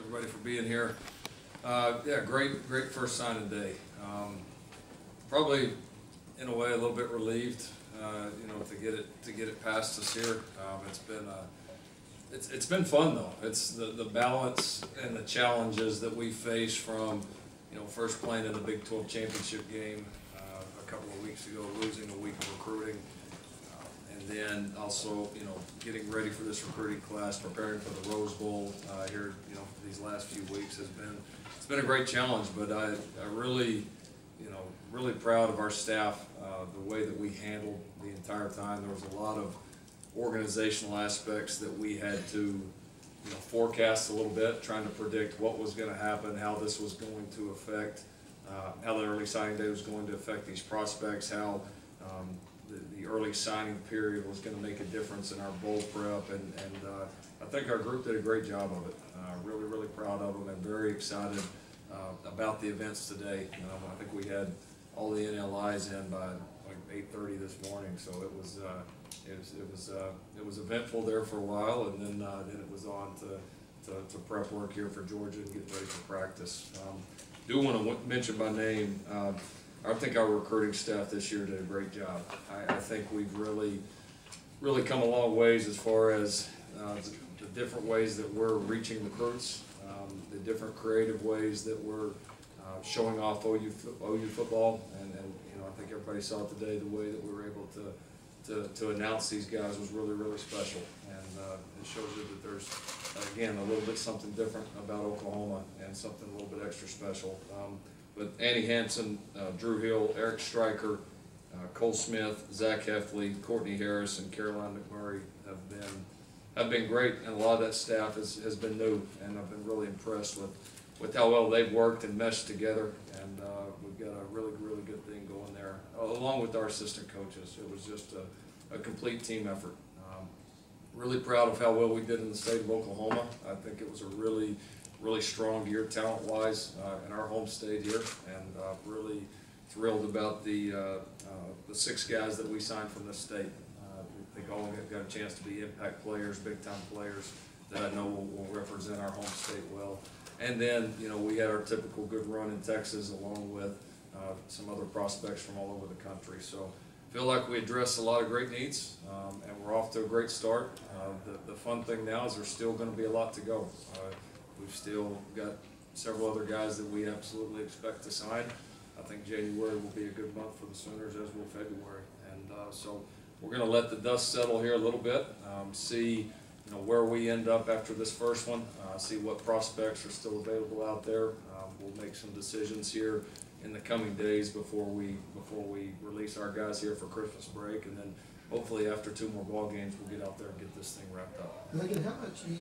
everybody for being here. Yeah, great first signing day. Probably, in a way, a little bit relieved, to get it past us here. It's been fun though. It's the balance and the challenges that we face from, first playing in the Big 12 championship game a couple of weeks ago, losing a week of recruiting. And then also, getting ready for this recruiting class, preparing for the Rose Bowl here, these last few weeks it's been a great challenge. But I really, really proud of our staff, the way that we handled the entire time. There was a lot of organizational aspects that we had to, forecast a little bit, trying to predict what was going to happen, how this was going to affect, how the early signing day was going to affect these prospects, how the early signing period was going to make a difference in our bowl prep, and I think our group did a great job of it. Really, really proud of them and very excited about the events today. I think we had all the NLIs in by like 8:30 this morning, so it was eventful there for a while, and then it was on to prep work here for Georgia and get ready for practice. Do want to mention by name. I think our recruiting staff this year did a great job. I think we've really come a long ways as far as the different ways that we're reaching recruits, the different creative ways that we're showing off OU football, and I think everybody saw today the way that we were able to announce these guys was really, really special, and it shows you that there's, again, a little bit something different about Oklahoma and something a little bit extra special. But Annie Hansen, Drew Hill, Eric Stryker, Cole Smith, Zach Heffley, Courtney Harris, and Caroline McMurray have been great, and a lot of that staff has been new, and I've been really impressed with how well they've worked and meshed together, and we've got a really, really good thing going there, along with our assistant coaches. It was just a complete team effort. Really proud of how well we did in the state of Oklahoma. I think it was a really strong year talent-wise in our home state here, and really thrilled about the 6 guys that we signed from this state. I think all got a chance to be impact players, big-time players that I know will represent our home state well. And then, we had our typical good run in Texas, along with some other prospects from all over the country. So I feel like we addressed a lot of great needs, and we're off to a great start. The fun thing now is there's still going to be a lot to go. We've still got several other guys that we absolutely expect to sign. I think January will be a good month for the Sooners, as will February. And so we're going to let the dust settle here a little bit, see where we end up after this first one, see what prospects are still available out there. We'll make some decisions here in the coming days before we release our guys here for Christmas break, and then hopefully after 2 more ball games we'll get out there and get this thing wrapped up. Megan, how much